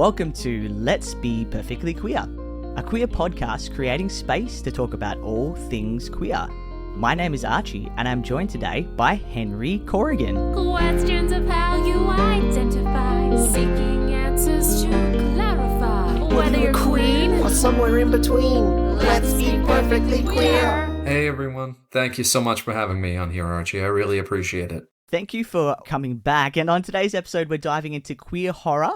Welcome to Let's Be Perfectly Queer, a queer podcast creating space to talk about all things queer. My name is Archie, and I'm joined today by Henry Corrigan. Questions of how you identify, seeking answers to clarify. Whether you're queen or somewhere in between, let's be perfectly queer. Hey everyone, thank you so much for having me on here, Archie. I really appreciate it. Thank you for coming back. And on today's episode, we're diving into queer horror,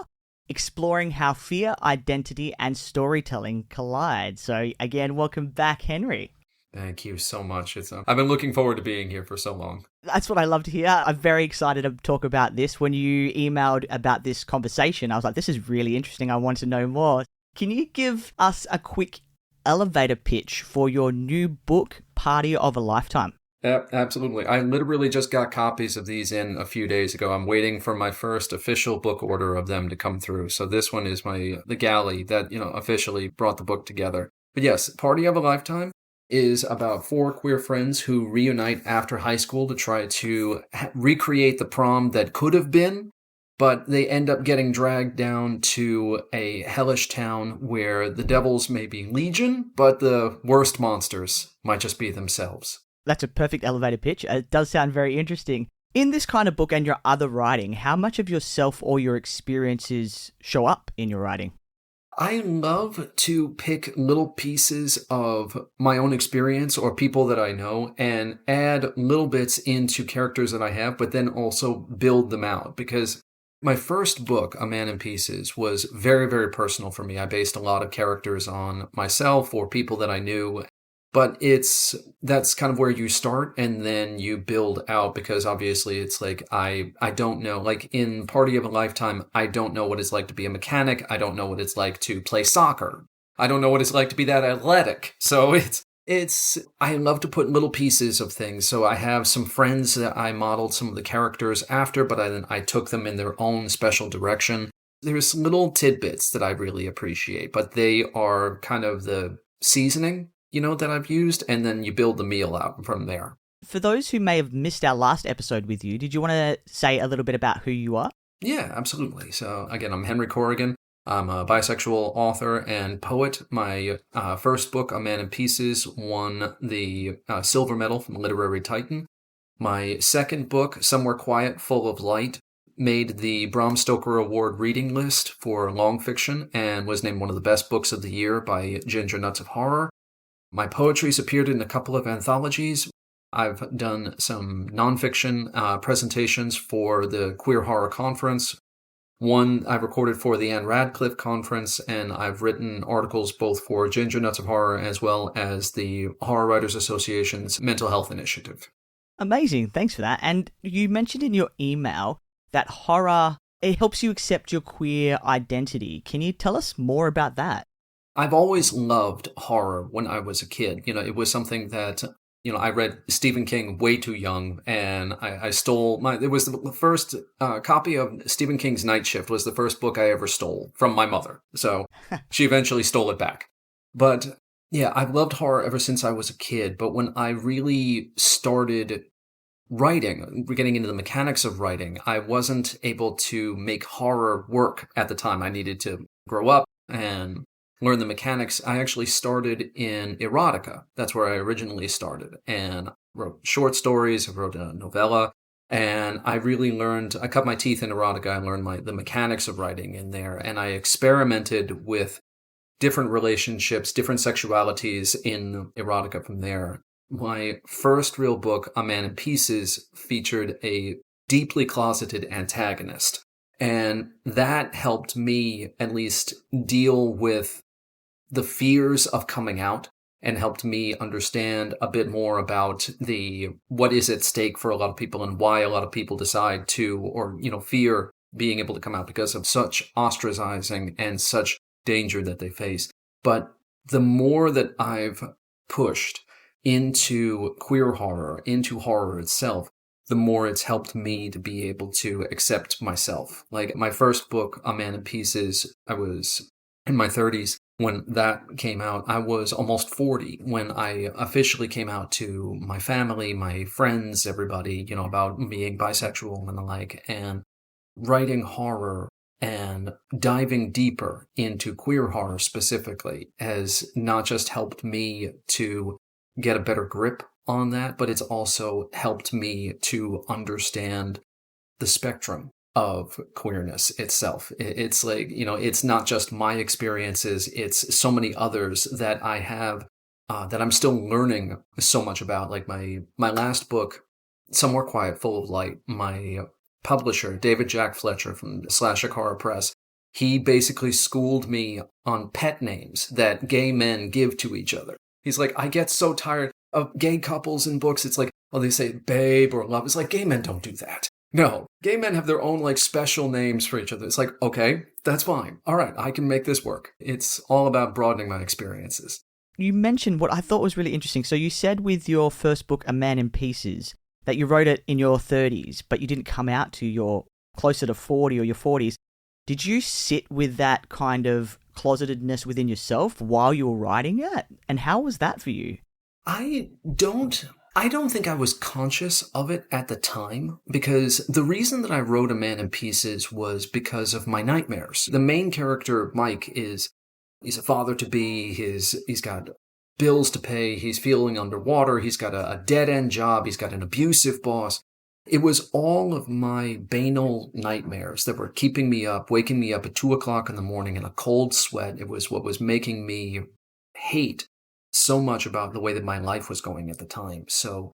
exploring how fear, identity, and storytelling collide. So again, welcome back, Henry. Thank you so much. I've been looking forward to being here for so long. That's what I love to hear. I'm very excited to talk about this. When you emailed about this conversation, I was like, this is really interesting. I want to know more. Can you give us a quick elevator pitch for your new book, Party of a Lifetime? Absolutely. I literally just got copies of these in a few days ago. I'm waiting for my first official book order of them to come through. So this one is the galley that, officially brought the book together. But yes, Party of a Lifetime is about four queer friends who reunite after high school to try to recreate the prom that could have been, but they end up getting dragged down to a hellish town where the devils may be legion, but the worst monsters might just be themselves. That's a perfect elevator pitch. It does sound very interesting. In this kind of book and your other writing, how much of yourself or your experiences show up in your writing? I love to pick little pieces of my own experience or people that I know and add little bits into characters that I have, but then also build them out. Because my first book, A Man in Pieces, was very, very personal for me. I based a lot of characters on myself or people that I knew. But that's kind of where you start and then you build out, because obviously it's like, I don't know, like in Party of a Lifetime, I don't know what it's like to be a mechanic. I don't know what it's like to play soccer. I don't know what it's like to be that athletic. So I love to put little pieces of things. So I have some friends that I modeled some of the characters after, but I took them in their own special direction. There's little tidbits that I really appreciate, but they are kind of the seasoning that I've used, and then you build the meal out from there. For those who may have missed our last episode with you, did you want to say a little bit about who you are? Yeah, absolutely. So again, I'm Henry Corrigan. I'm a bisexual author and poet. My first book, A Man in Pieces, won the silver medal from Literary Titan. My second book, Somewhere Quiet, Full of Light, made the Bram Stoker Award reading list for long fiction and was named one of the best books of the year by Ginger Nuts of Horror. My poetry's appeared in a couple of anthologies. I've done some nonfiction presentations for the Queer Horror Conference. One I've recorded for the Anne Radcliffe Conference, and I've written articles both for Ginger Nuts of Horror as well as the Horror Writers Association's Mental Health Initiative. Amazing. Thanks for that. And you mentioned in your email that horror, it helps you accept your queer identity. Can you tell us more about that? I've always loved horror when I was a kid. It was something that, I read Stephen King way too young, and I stole it was the first copy of Stephen King's Night Shift was the first book I ever stole from my mother. So she eventually stole it back. But yeah, I've loved horror ever since I was a kid. But when I really started writing, getting into the mechanics of writing, I wasn't able to make horror work at the time. I needed to grow up and learn the mechanics. I actually started in erotica. That's where I originally started, and wrote short stories. I wrote a novella, and I really learned, I cut my teeth in erotica. I learned the mechanics of writing in there, and I experimented with different relationships, different sexualities in erotica from there. My first real book, A Man in Pieces, featured a deeply closeted antagonist, and that helped me at least deal with the fears of coming out and helped me understand a bit more about what is at stake for a lot of people and why a lot of people decide to, or, fear being able to come out because of such ostracizing and such danger that they face. But the more that I've pushed into queer horror, into horror itself, the more it's helped me to be able to accept myself. Like my first book, A Man in Pieces, I was in my 30s. When that came out, I was almost 40 when I officially came out to my family, my friends, everybody, about being bisexual and the like. And writing horror And diving deeper into queer horror specifically has not just helped me to get a better grip on that, but it's also helped me to understand the spectrum of queerness itself. It's like, it's not just my experiences, it's so many others that I have that I'm still learning so much about. Like my last book, Somewhere Quiet, Full of Light, my publisher, David Jack Fletcher from Slasher Horror Press, he basically schooled me on pet names that gay men give to each other. He's like, I get so tired of gay couples in books. It's like, oh, they say babe or love. It's like, gay men don't do that. No, gay men have their own like special names for each other. It's like, okay, that's fine. All right, I can make this work. It's all about broadening my experiences. You mentioned what I thought was really interesting. So you said with your first book, A Man in Pieces, that you wrote it in your 30s, but you didn't come out to your closer to 40 or your 40s. Did you sit with that kind of closetedness within yourself while you were writing it? And how was that for you? I don't think I was conscious of it at the time, because the reason that I wrote A Man in Pieces was because of my nightmares. The main character, Mike, he's a father-to-be, he's got bills to pay, he's feeling underwater, he's got a dead-end job, he's got an abusive boss. It was all of my banal nightmares that were keeping me up, waking me up at 2 o'clock in the morning in a cold sweat. It was what was making me hate so much about the way that my life was going at the time. So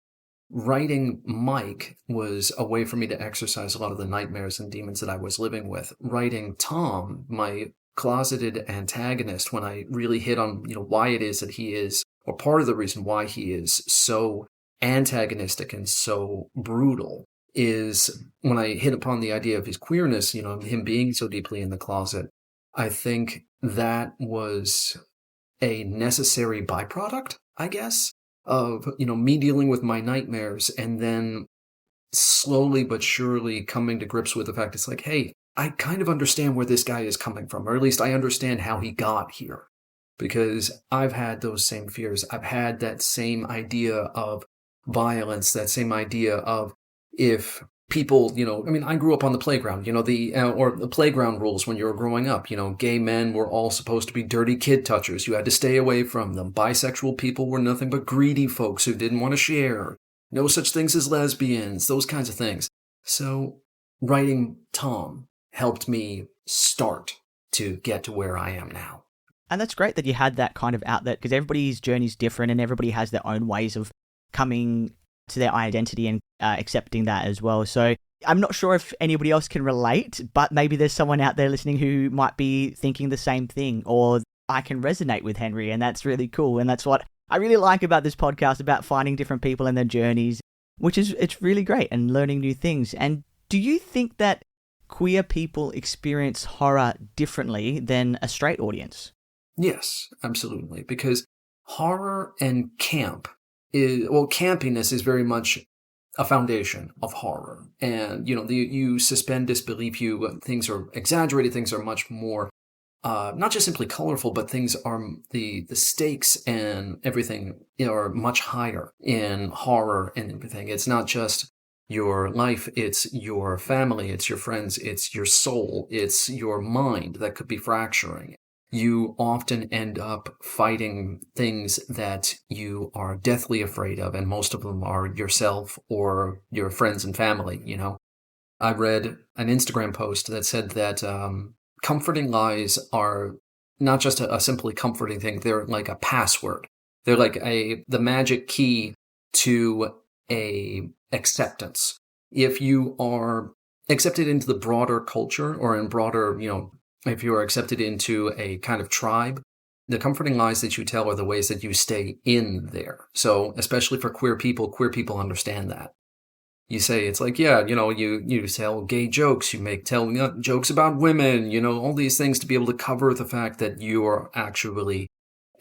writing Mike was a way for me to exercise a lot of the nightmares and demons that I was living with. Writing Tom, my closeted antagonist, when I really hit on why it is that he is, or part of the reason why he is so antagonistic and so brutal, is when I hit upon the idea of his queerness, him being so deeply in the closet. I think that was a necessary byproduct, I guess, of me dealing with my nightmares, and then slowly but surely coming to grips with the fact it's like, hey, I kind of understand where this guy is coming from, or at least I understand how he got here, because I've had those same fears. I've had that same idea of violence, that same idea of if people, I grew up on the playground, or the playground rules when you were growing up, gay men were all supposed to be dirty kid touchers. You had to stay away from them. Bisexual people were nothing but greedy folks who didn't want to share. No such things as lesbians, those kinds of things. So writing Tom helped me start to get to where I am now. And that's great that you had that kind of outlet, because everybody's journey is different and everybody has their own ways of coming to their identity and accepting that as well. So I'm not sure if anybody else can relate, but maybe there's someone out there listening who might be thinking the same thing, or I can resonate with Henry, and that's really cool. And that's what I really like about this podcast, about finding different people and their journeys, it's really great, and learning new things. And do you think that queer people experience horror differently than a straight audience? Yes, absolutely. Because horror and campiness is very much a foundation of horror. And, you suspend disbelief, things are exaggerated, things are much more, not just simply colorful, but things are, the stakes and everything are much higher in horror and everything. It's not just your life, it's your family, it's your friends, it's your soul, it's your mind that could be fracturing. You often end up fighting things that you are deathly afraid of, and most of them are yourself or your friends and family, I read an Instagram post that said that comforting lies are not just a simply comforting thing, they're like a password. They're like the magic key to a acceptance. If you are accepted into the broader culture, or in broader, if you are accepted into a kind of tribe, the comforting lies that you tell are the ways that you stay in there. So especially for queer people understand that. You say, it's like, yeah, you tell gay jokes, you tell jokes about women, all these things to be able to cover the fact that you are actually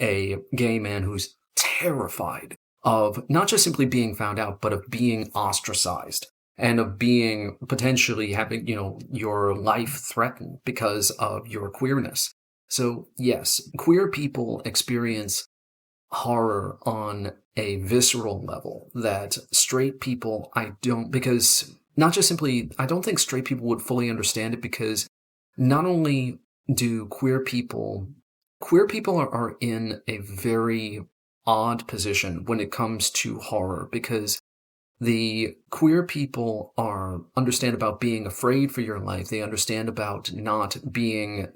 a gay man who's terrified of not just simply being found out, but of being ostracized, and of being potentially having, your life threatened because of your queerness. So yes, queer people experience horror on a visceral level that straight people, I don't think straight people would fully understand it, because not only do queer people are in a very odd position when it comes to horror, because the queer people understand about being afraid for your life. They understand about not being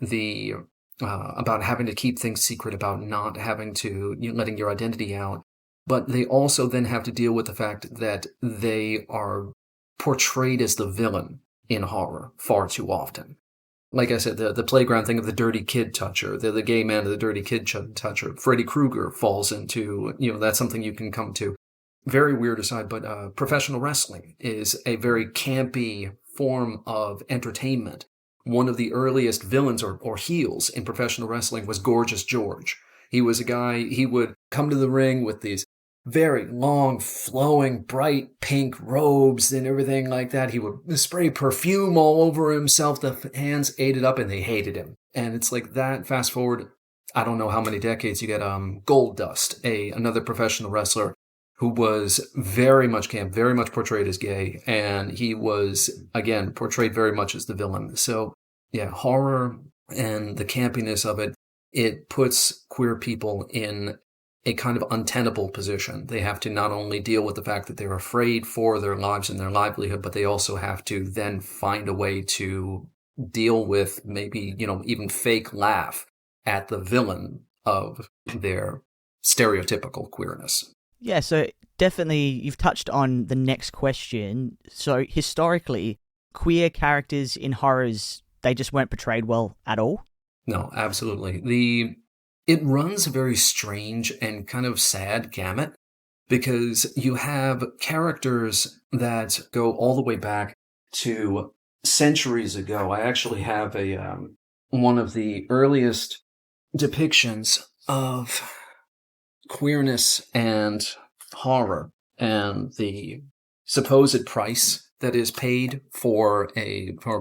about having to keep things secret, about not having to, letting your identity out. But they also then have to deal with the fact that they are portrayed as the villain in horror far too often. Like I said, the playground thing of the dirty kid toucher, the gay man of the dirty kid toucher. Freddy Krueger falls into, that's something you can come to. Very weird aside, but professional wrestling is a very campy form of entertainment. One of the earliest villains or heels in professional wrestling was Gorgeous George. He was a guy, he would come to the ring with these very long, flowing, bright pink robes and everything like that. He would spray perfume all over himself. The fans ate it up and they hated him. And it's like that. Fast forward, I don't know how many decades, you get Goldust, another professional wrestler who was very much camp, very much portrayed as gay. And he was, again, portrayed very much as the villain. So yeah, horror and the campiness of it puts queer people in a kind of untenable position. They have to not only deal with the fact that they're afraid for their lives and their livelihood, but they also have to then find a way to deal with maybe, even fake laugh at the villain of their stereotypical queerness. Yeah, so definitely you've touched on the next question. So historically, queer characters in horrors, they just weren't portrayed well at all? No, absolutely. It runs a very strange and kind of sad gamut, because you have characters that go all the way back to centuries ago. I actually have one of the earliest depictions of queerness and horror and the supposed price that is paid for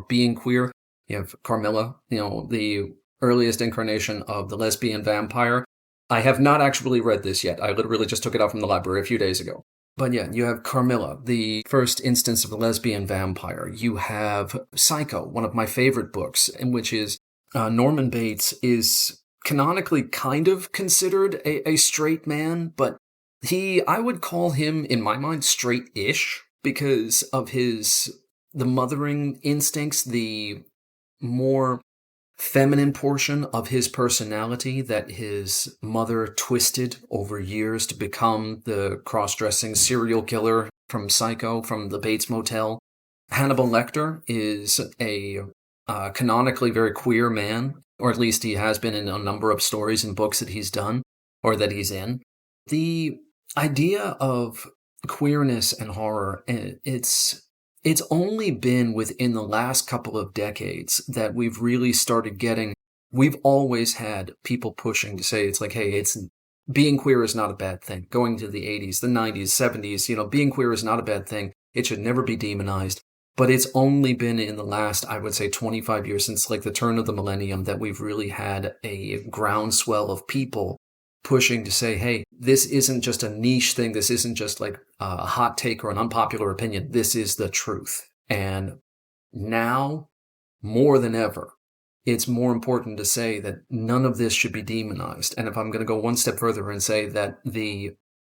being queer. You have Carmilla, the earliest incarnation of the lesbian vampire. I have not actually read this yet. I literally just took it out from the library a few days ago. But yeah, you have Carmilla, the first instance of a lesbian vampire. You have Psycho, one of my favorite books, in which is Norman Bates is canonically kind of considered a straight man, but I would call him, in my mind, straight-ish because of the mothering instincts, the more feminine portion of his personality that his mother twisted over years to become the cross-dressing serial killer from Psycho, from the Bates Motel. Hannibal Lecter is a canonically very queer man, or at least he has been in a number of stories and books that he's done, or that he's in. The idea of queerness and horror, it's only been within the last couple of decades that we've really started getting. We've always had people pushing to say, it's like, hey, being queer is not a bad thing. Going to the 80s, the 90s, 70s, being queer is not a bad thing. It should never be demonized. But it's only been in the last, I would say, 25 years, since like the turn of the millennium, that we've really had a groundswell of people pushing to say, hey, this isn't just a niche thing. This isn't just like a hot take or an unpopular opinion. This is the truth. And now, more than ever, it's more important to say that none of this should be demonized. And if I'm going to go one step further and say that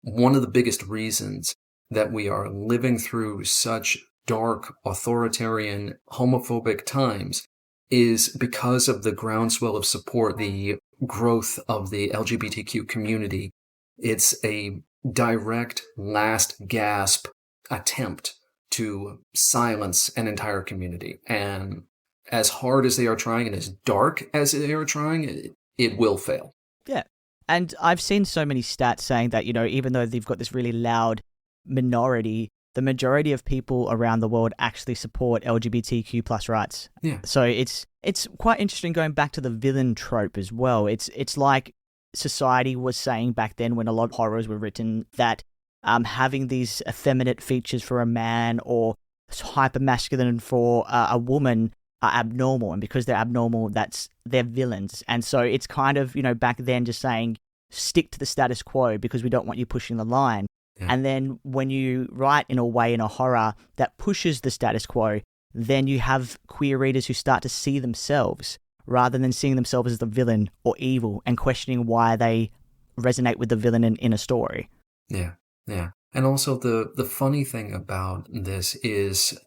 one of the biggest reasons that we are living through such dark, authoritarian, homophobic times is because of the groundswell of support, the growth of the LGBTQ community. It's a direct last gasp attempt to silence an entire community. And as hard as they are trying and as dark as they are trying, it will fail. Yeah. And I've seen so many stats saying that, even though they've got this really loud minority, the majority of people around the world actually support LGBTQ plus rights. Yeah. So it's quite interesting going back to the villain trope as well. It's like society was saying back then when a lot of horrors were written that having these effeminate features for a man or hyper masculine for a woman are abnormal, and because they're abnormal, they're villains. And so it's kind of, back then just saying stick to the status quo because we don't want you pushing the line. Yeah. And then when you write in a way in a horror that pushes the status quo, then you have queer readers who start to see themselves rather than seeing themselves as the villain or evil and questioning why they resonate with the villain in a story. Yeah, yeah. And also the funny thing about this is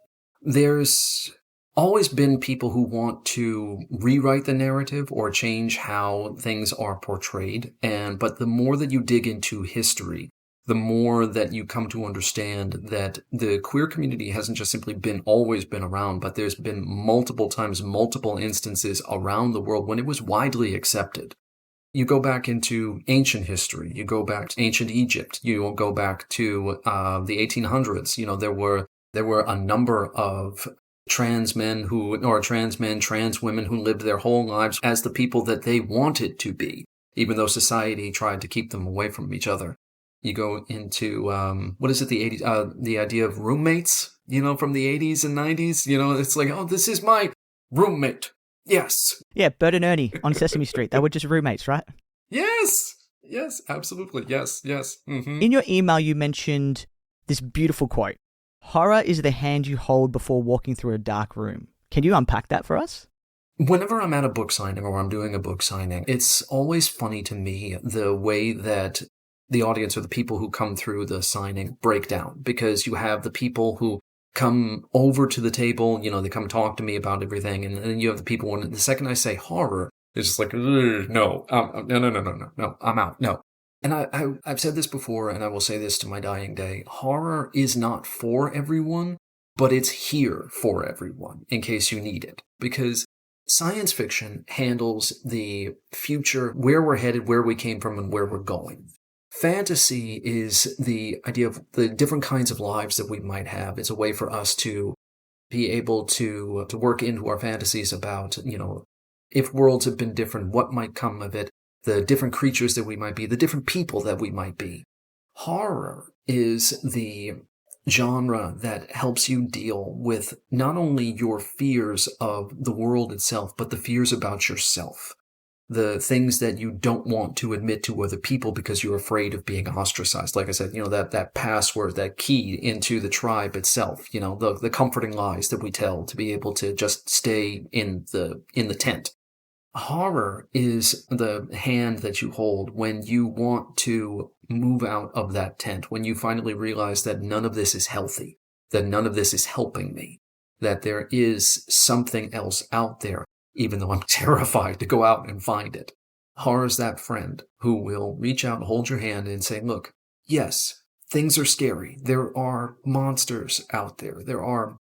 there's always been people who want to rewrite the narrative or change how things are portrayed. But the more that you dig into history, the more that you come to understand that the queer community hasn't just simply always been around, but there's been multiple times, multiple instances around the world when it was widely accepted. You go back into ancient history, you go back to ancient Egypt, you go back to the 1800s. There were a number of trans men, trans women who lived their whole lives as the people that they wanted to be, even though society tried to keep them away from each other. You go into, the 80s, the idea of roommates, from the 80s and 90s, it's like, oh, this is my roommate. Yes. Yeah, Bert and Ernie on Sesame Street. They were just roommates, right? Yes. Yes, absolutely. Yes. Mm-hmm. In your email, you mentioned this beautiful quote. Horror is the hand you hold before walking through a dark room. Can you unpack that for us? Whenever I'm at a book signing or I'm doing a book signing, it's always funny to me the way that the audience or the people who come through the signing break down, because you have the people who come over to the table, they come talk to me about everything, and then you have the people when the second I say horror, it's just like, no, I'm out, no. And I've said this before, and I will say this to my dying day, horror is not for everyone, but it's here for everyone in case you need it, because science fiction handles the future, where we're headed, where we came from, and where we're going. Fantasy is the idea of the different kinds of lives that we might have. It's a way for us to be able to work into our fantasies about, if worlds have been different, what might come of it, the different creatures that we might be, the different people that we might be. Horror is the genre that helps you deal with not only your fears of the world itself, but the fears about yourself. The things that you don't want to admit to other people because you're afraid of being ostracized. Like I said, that password, that key into the tribe itself, the comforting lies that we tell to be able to just stay in the tent. Horror is the hand that you hold when you want to move out of that tent, when you finally realize that none of this is healthy, that none of this is helping me, that there is something else out there, even though I'm terrified to go out and find it. Horror is that friend who will reach out and hold your hand and say, look, yes, things are scary. There are monsters out there. There are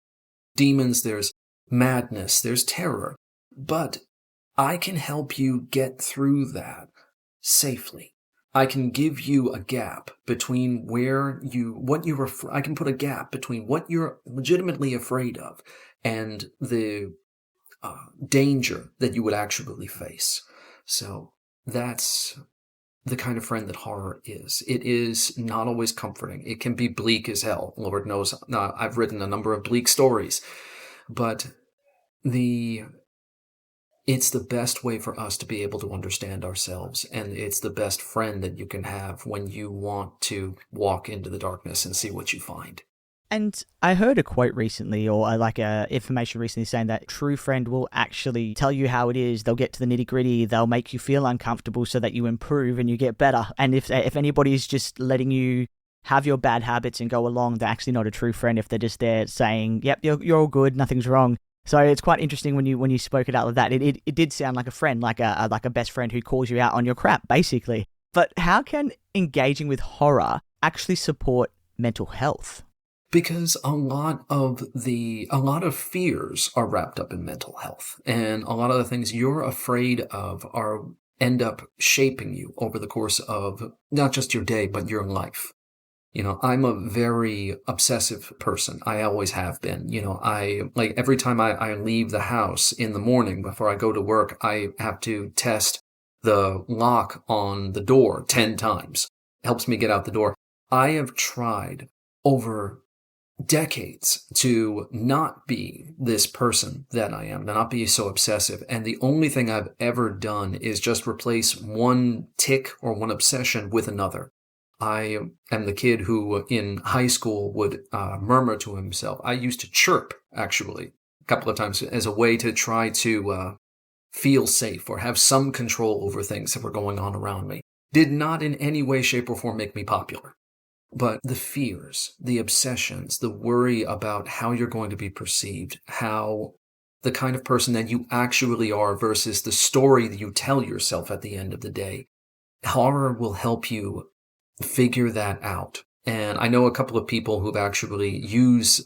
demons. There's madness. There's terror. But I can help you get through that safely. I can give you a gap between I can put a gap between what you're legitimately afraid of and the danger that you would actually face. So that's the kind of friend that horror is. It is not always comforting. It can be bleak as hell. Lord knows, I've written a number of bleak stories, but it's the best way for us to be able to understand ourselves, and it's the best friend that you can have when you want to walk into the darkness and see what you find. And I heard a quote recently, or information recently, saying that true friend will actually tell you how it is. They'll get to the nitty gritty. They'll make you feel uncomfortable so that you improve and you get better. And if anybody's just letting you have your bad habits and go along, they're actually not a true friend. If they're just there saying, "Yep, you're all good, nothing's wrong." So it's quite interesting when you spoke it out like that. It did sound like a friend, like a best friend who calls you out on your crap, basically. But how can engaging with horror actually support mental health? Because a lot of fears are wrapped up in mental health, and a lot of the things you're afraid of end up shaping you over the course of not just your day, but your life. I'm a very obsessive person. I always have been. Every time I leave the house in the morning before I go to work, I have to test the lock on the door 10 times. It helps me get out the door. I have tried over decades to not be this person that I am, to not be so obsessive. And the only thing I've ever done is just replace one tic or one obsession with another. I am the kid who in high school would murmur to himself. I used to chirp, actually, a couple of times as a way to try to feel safe or have some control over things that were going on around me. Did not in any way, shape, or form make me popular. But the fears, the obsessions, the worry about how you're going to be perceived, how the kind of person that you actually are versus the story that you tell yourself at the end of the day, horror will help you figure that out. And I know a couple of people who've actually used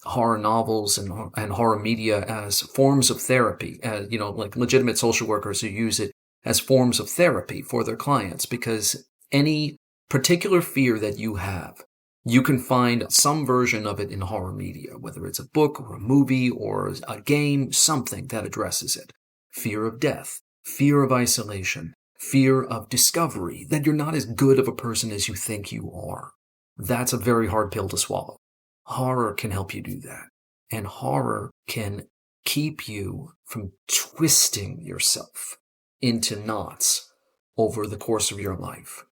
horror novels and horror media as forms of therapy, like legitimate social workers who use it as forms of therapy for their clients, because any particular fear that you have, you can find some version of it in horror media, whether it's a book or a movie or a game, something that addresses it. Fear of death, fear of isolation, fear of discovery, that you're not as good of a person as you think you are. That's a very hard pill to swallow. Horror can help you do that. And horror can keep you from twisting yourself into knots over the course of your life,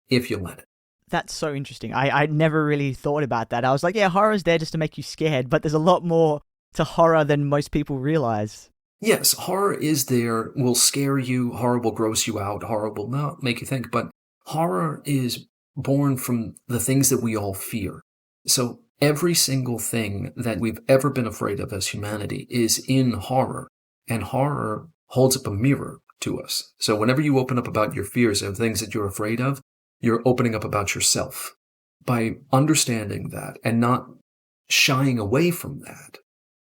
if you let it. That's so interesting. I never really thought about that. I was like, yeah, horror's there just to make you scared, but there's a lot more to horror than most people realize. Yes, horror is there, will scare you, horror will gross you out, horror will not make you think, but horror is born from the things that we all fear. So every single thing that we've ever been afraid of as humanity is in horror, and horror holds up a mirror to us. So whenever you open up about your fears and things that you're afraid of, you're opening up about yourself. By understanding that and not shying away from that,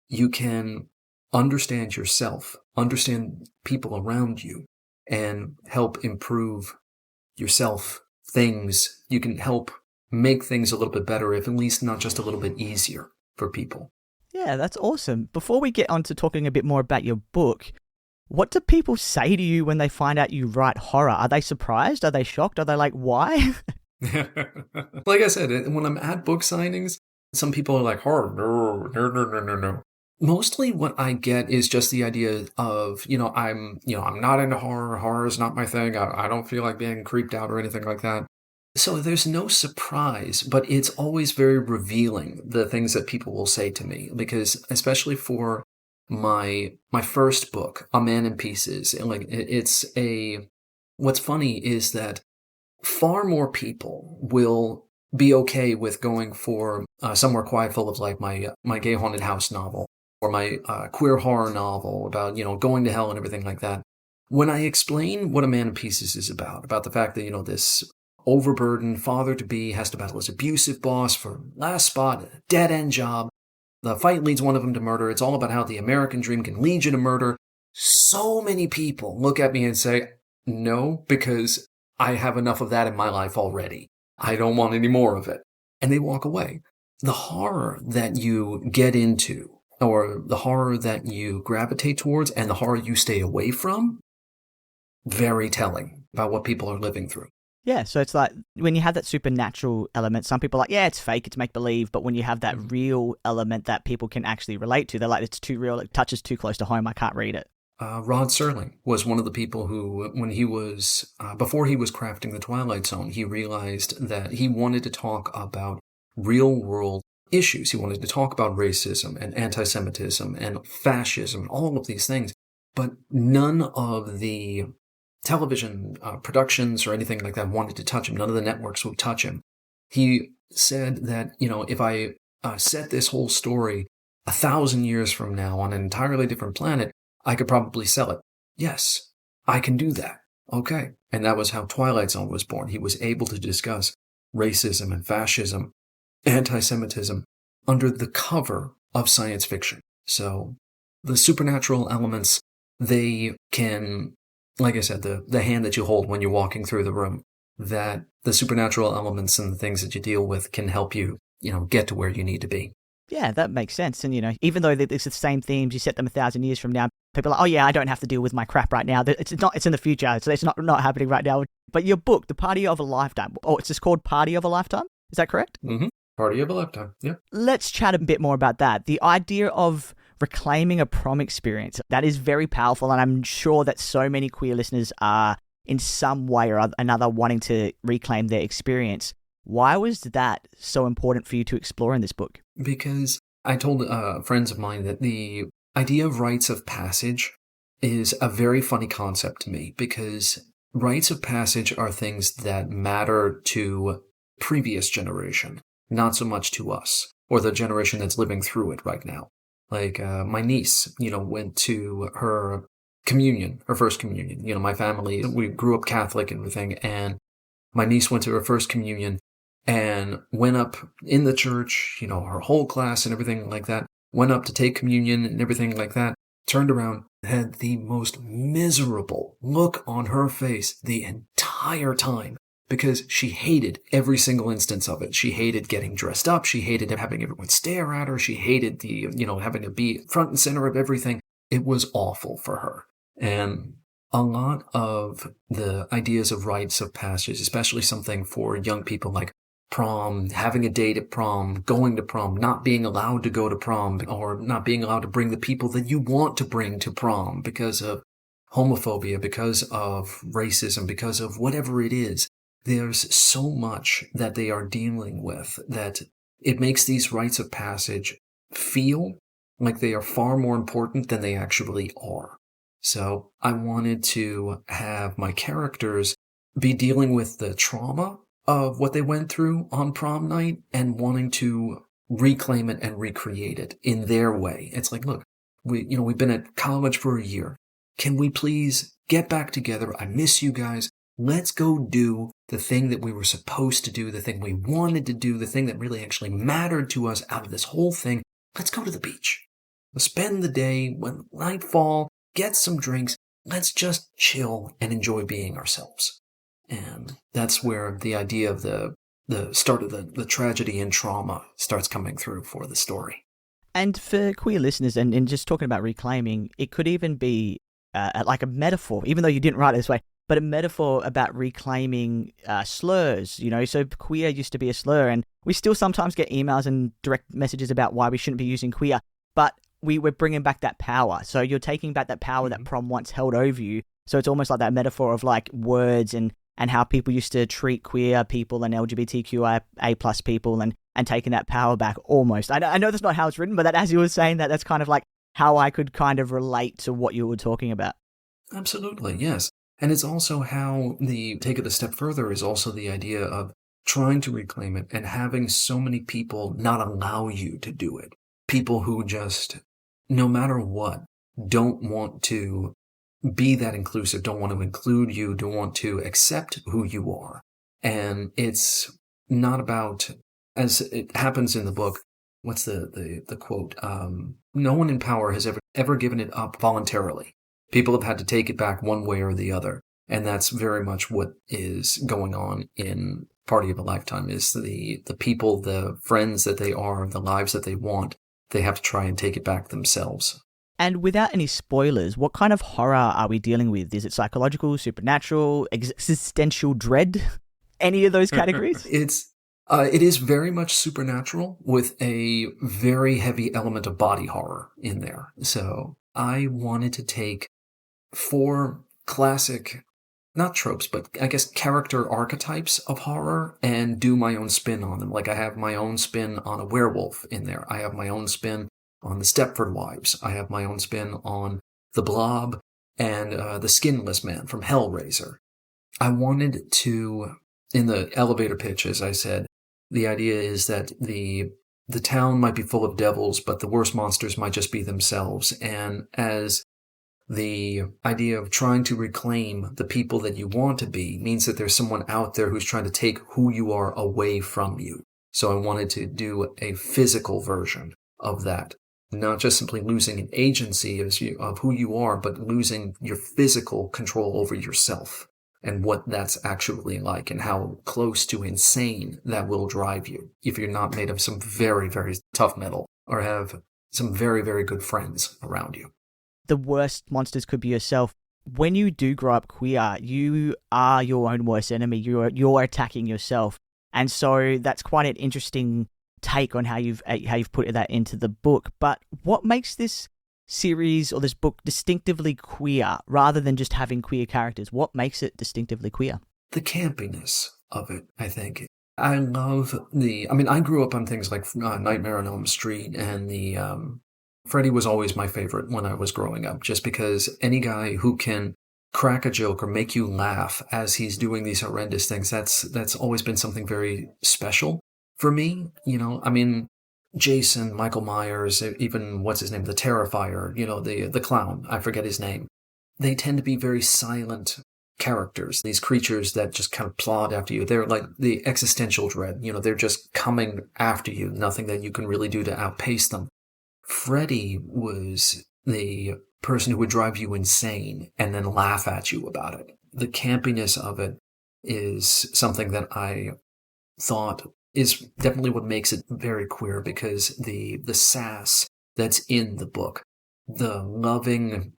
you can understand yourself, understand people around you, and help improve yourself, things. You can help make things a little bit better, if at least not just a little bit easier for people. Yeah, that's awesome. Before we get on to talking a bit more about your book, what do people say to you when they find out you write horror? Are they surprised? Are they shocked? Are they like, why? Like I said, when I'm at book signings, some people are like, horror, no. Mostly what I get is just the idea of, I'm not into horror. Horror is not my thing. I don't feel like being creeped out or anything like that. So there's no surprise, but it's always very revealing, the things that people will say to me, because especially for my first book, A Man in Pieces, what's funny is that far more people will be okay with going for Somewhere Quiet Full of Life, my gay haunted house novel, or my queer horror novel about, going to hell and everything like that. When I explain what A Man in Pieces is about the fact that, this overburdened father-to-be has to battle his abusive boss for last spot, a dead-end job. The fight leads one of them to murder. It's all about how the American dream can lead you to murder. So many people look at me and say, no, because I have enough of that in my life already. I don't want any more of it. And they walk away. The horror that you get into, or the horror that you gravitate towards, and the horror you stay away from, very telling about what people are living through. Yeah, so it's like when you have that supernatural element, some people are like, yeah, it's fake, it's make-believe, but when you have that real element that people can actually relate to, they're like, it's too real, it touches too close to home, I can't read it. Rod Serling was one of the people who, when he was, before he was crafting The Twilight Zone, he realized that he wanted to talk about real-world issues. He wanted to talk about racism and anti-Semitism and fascism, all of these things, but none of the television productions or anything like that wanted to touch him. None of the networks would touch him. He said that, if I set this whole story 1,000 years from now on an entirely different planet, I could probably sell it. Yes, I can do that. Okay. And that was how Twilight Zone was born. He was able to discuss racism and fascism, anti-Semitism under the cover of science fiction. So the supernatural elements, they can, like I said, the hand that you hold when you're walking through the room, that the supernatural elements and the things that you deal with can help you, get to where you need to be. Yeah, that makes sense. And, even though it's the same themes, you set them 1,000 years from now, people are like, oh yeah, I don't have to deal with my crap right now. It's in the future, so it's not happening right now. But your book, The Party of a Lifetime, it's just called Party of a Lifetime? Is that correct? Mm-hmm. Party of a Lifetime, yeah. Let's chat a bit more about that. The idea of reclaiming a prom experience, that is very powerful, and I'm sure that so many queer listeners are in some way or another wanting to reclaim their experience. Why was that so important for you to explore in this book? Because I told friends of mine that the idea of rites of passage is a very funny concept to me, because rites of passage are things that matter to previous generation, not so much to us or the generation that's living through it right now. Like my niece, went to her communion, her first communion. My family, we grew up Catholic and everything, and my niece went to her first communion and went up in the church, her whole class and everything like that, went up to take communion and everything like that, turned around, had the most miserable look on her face the entire time, because she hated every single instance of it. She hated getting dressed up. She hated having everyone stare at her. She hated having to be front and center of everything. It was awful for her. And a lot of the ideas of rites of passage, especially something for young people like prom, having a date at prom, going to prom, not being allowed to go to prom, or not being allowed to bring the people that you want to bring to prom because of homophobia, because of racism, because of whatever it is. There's so much that they are dealing with that it makes these rites of passage feel like they are far more important than they actually are. So I wanted to have my characters be dealing with the trauma of what they went through on prom night and wanting to reclaim it and recreate it in their way. It's like, look, we've been at college for a year. Can we please get back together? I miss you guys. Let's go do the thing that we were supposed to do, the thing we wanted to do, the thing that really actually mattered to us out of this whole thing. Let's go to the beach. Let's spend the day when nightfall, get some drinks. Let's just chill and enjoy being ourselves. And that's where the idea of the start of the tragedy and trauma starts coming through for the story. And for queer listeners, and just talking about reclaiming, it could even be like a metaphor, even though you didn't write it this way, but a metaphor about reclaiming slurs, So queer used to be a slur, and we still sometimes get emails and direct messages about why we shouldn't be using queer, but we're bringing back that power. So you're taking back that power that prom once held over you. So it's almost like that metaphor of like words and how people used to treat queer people and LGBTQIA plus people and taking that power back almost. I know that's not how it's written, but that, as you were saying, that's kind of like how I could kind of relate to what you were talking about. Absolutely, yes. And it's also how take it a step further is also the idea of trying to reclaim it and having so many people not allow you to do it. People who just, no matter what, don't want to be that inclusive, don't want to include you, don't want to accept who you are. And it's not about, as it happens in the book, what's the quote? No one in power has ever given it up voluntarily. People have had to take it back one way or the other. And that's very much what is going on in Party of a Lifetime, is the people, the friends that they are, the lives that they want, they have to try and take it back themselves. And without any spoilers, what kind of horror are we dealing with? Is it psychological, supernatural, existential dread? Any of those categories? It is very much supernatural with a very heavy element of body horror in there. So I wanted to take 4 classic, not tropes, but I guess character archetypes of horror and do my own spin on them. Like I have my own spin on a werewolf in there. I have my own spin on the Stepford Wives. I have my own spin on the Blob and the Skinless Man from Hellraiser. I wanted to, in the elevator pitch, as I said, the idea is that the town might be full of devils, but the worst monsters might just be themselves. And as the idea of trying to reclaim the people that you want to be means that there's someone out there who's trying to take who you are away from you. So I wanted to do a physical version of that. Not just simply losing an agency of who you are, but losing your physical control over yourself and what that's actually like and how close to insane that will drive you if you're not made of some very, very tough metal or have some very, very good friends around you. The worst monsters could be yourself. When you do grow up queer, you are your own worst enemy. You're attacking yourself. And so that's quite an interesting take on how you've put that into the book. But what makes this series or this book distinctively queer rather than just having queer characters? What makes it distinctively queer? The campiness of it, I think. I love I grew up on things like Nightmare on Elm Street, and Freddy was always my favorite when I was growing up, just because any guy who can crack a joke or make you laugh as he's doing these horrendous things, that's always been something very special for me. Jason, Michael Myers, even what's his name, the Terrifier, the clown, I forget his name. They tend to be very silent characters, these creatures that just kind of plod after you. They're like the existential dread, they're just coming after you, nothing that you can really do to outpace them. Freddy was the person who would drive you insane and then laugh at you about it. The campiness of it is something that I thought is definitely what makes it very queer, because the sass that's in the book, the loving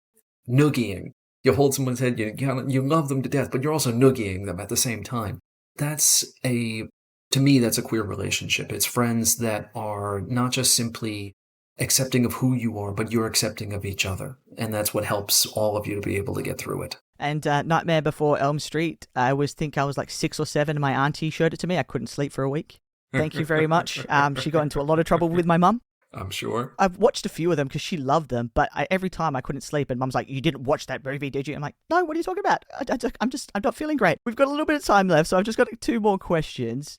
noogieing. You hold someone's head, you love them to death, but you're also noogieing them at the same time. To me, that's a queer relationship. It's friends that are not just simply accepting of who you are, but you're accepting of each other. And that's what helps all of you to be able to get through it. And Nightmare Before Elm Street, I think I was like 6 or 7, and my auntie showed it to me. I couldn't sleep for a week. Thank you very much. She got into a lot of trouble with my mum. I'm sure. I've watched a few of them because she loved them, but every time I couldn't sleep, and Mum's like, "You didn't watch that movie, did you?" I'm like, "No, what are you talking about? I'm not feeling great." We've got a little bit of time left, so I've just got 2 more questions.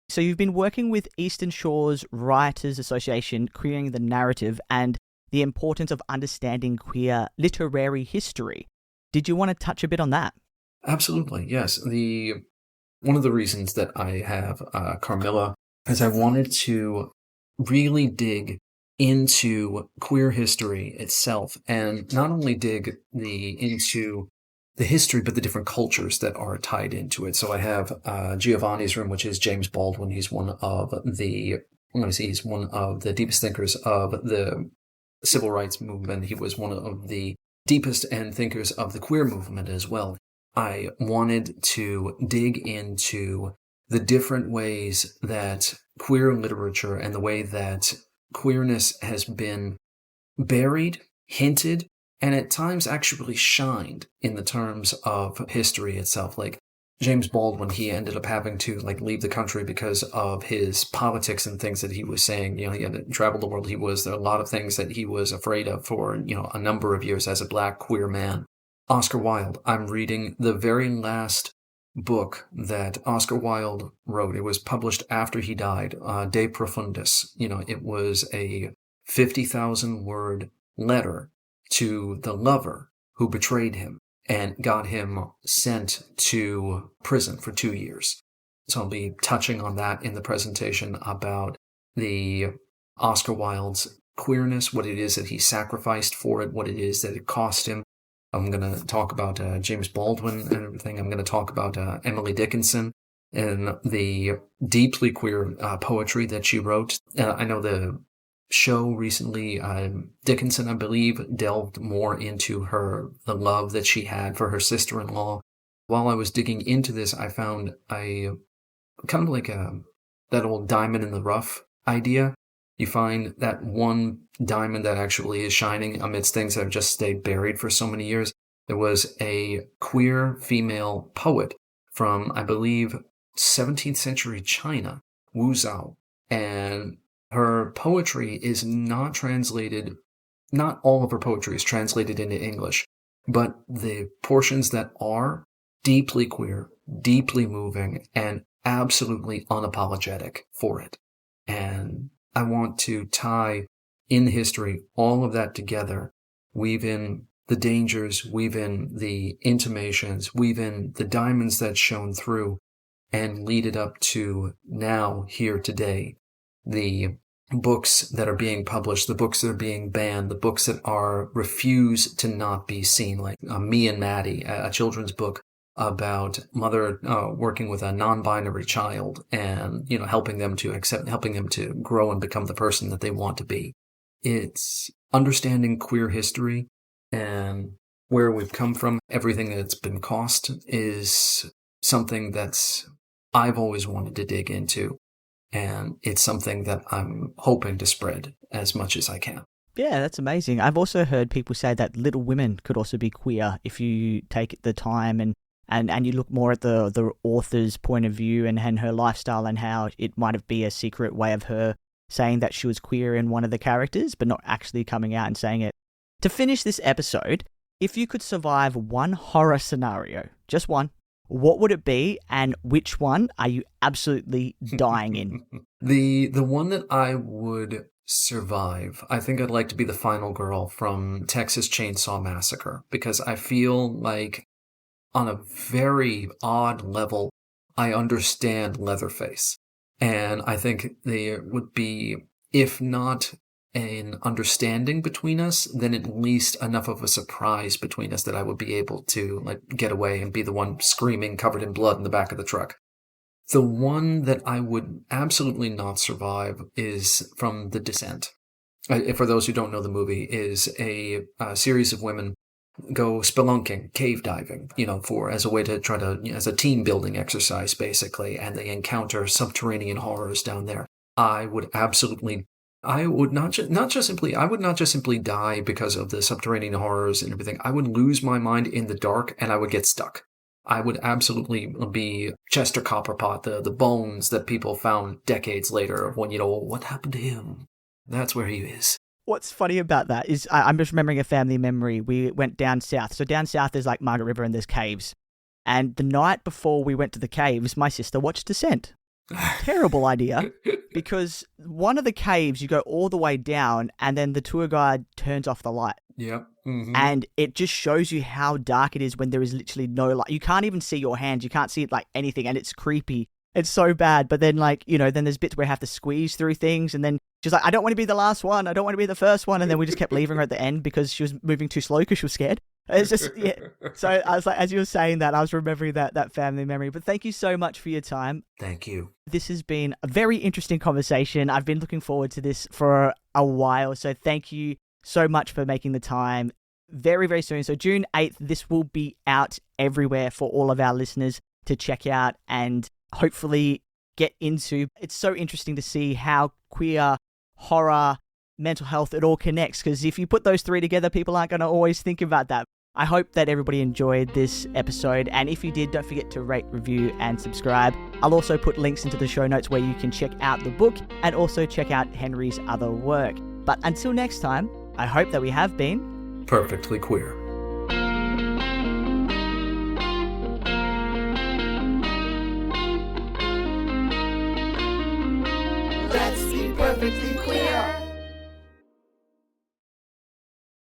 So you've been working with Eastern Shores Writers Association, queering the narrative and the importance of understanding queer literary history. Did you want to touch a bit on that? Absolutely, yes. One of the reasons that I have Carmilla is I wanted to really dig into queer history itself, and not only dig into the history, but the different cultures that are tied into it. So I have Giovanni's room, which is James Baldwin. He's one of the deepest thinkers of the civil rights movement. He was one of the deepest and thinkers of the queer movement as well. I wanted to dig into the different ways that queer literature and the way that queerness has been buried, hinted, and at times actually shined in the terms of history itself. Like James Baldwin, he ended up having to leave the country because of his politics and things that he was saying. He had to travel the world. There are a lot of things that he was afraid of for, a number of years as a black queer man. Oscar Wilde, I'm reading the very last book that Oscar Wilde wrote. It was published after he died, De Profundis. It was a 50,000 word letter to the lover who betrayed him and got him sent to prison for 2 years. So I'll be touching on that in the presentation about the Oscar Wilde's queerness, what it is that he sacrificed for it, what it is that it cost him. I'm going to talk about James Baldwin and everything. I'm going to talk about Emily Dickinson and the deeply queer poetry that she wrote. I know the show recently, Dickinson, I believe, delved more into the love that she had for her sister-in-law. While I was digging into this, I found a kind of like that old diamond in the rough idea. You find that one diamond that actually is shining amidst things that have just stayed buried for so many years. There was a queer female poet from, I believe, 17th century China, Wu Zhao, and her poetry is not translated, not all of her poetry is translated into English, but the portions that are deeply queer, deeply moving, and absolutely unapologetic for it. And I want to tie in history all of that together, weave in the dangers, weave in the intimations, weave in the diamonds that shone through, and lead it up to now, here, today. The books that are being published, the books that are being banned, the books that are refused to not be seen, like Me and Maddie, a children's book about mother working with a non-binary child and helping them to grow and become the person that they want to be. It's understanding queer history and where we've come from. Everything that's been cost is something that's I've always wanted to dig into, and it's something that I'm hoping to spread as much as I can. Yeah, that's amazing. I've also heard people say that Little Women could also be queer if you take the time and and you look more at the author's point of view and her lifestyle and how it might have been a secret way of her saying that she was queer in one of the characters, but not actually coming out and saying it. To finish this episode, if you could survive one horror scenario, just one, what would it be, and which one are you absolutely dying in? The one that I would survive, I think I'd like to be the final girl from Texas Chainsaw Massacre, because I feel like on a very odd level, I understand Leatherface. And I think there would be, if not an understanding between us, then at least enough of a surprise between us that I would be able to like get away and be the one screaming covered in blood in the back of the truck. The one that I would absolutely not survive is from The Descent. For those who don't know the movie, is a series of women go spelunking, cave diving, as a way to try to, as a team building exercise, basically, and they encounter subterranean horrors down there. I would not just simply die because of the subterranean horrors and everything. I would lose my mind in the dark and I would get stuck. I would absolutely be Chester Copperpot, the bones that people found decades later of when, what happened to him? That's where he is. What's funny about that is I'm just remembering a family memory. We went down south. So down south there's like Margaret River and there's caves. And the night before we went to the caves, my sister watched Descent. Terrible idea, because one of the caves you go all the way down and then the tour guide turns off the light. Yeah. Mm-hmm. And it just shows you how dark it is when there is literally no light. You can't even see your hands. You can't see it like anything, and it's creepy. It's so bad. But then then there's bits where I have to squeeze through things, and then she's like, I don't want to be the last one. I don't want to be the first one. And then we just kept leaving her at the end because she was moving too slow because she was scared. It's just, yeah. So I was like, as you were saying that, I was remembering that family memory. But thank you so much for your time. Thank you. This has been a very interesting conversation. I've been looking forward to this for a while. So thank you so much for making the time. Very, very soon. So June 8th, this will be out everywhere for all of our listeners to check out and hopefully get into. It's so interesting to see how queer, horror, mental health, it all connects, because if you put those three together, people aren't going to always think about that. I hope that everybody enjoyed this episode, and if you did, don't forget to rate, review, and subscribe. I'll also put links into the show notes where you can check out the book and also check out Henry's other work. But until next time, I hope that we have been perfectly queer.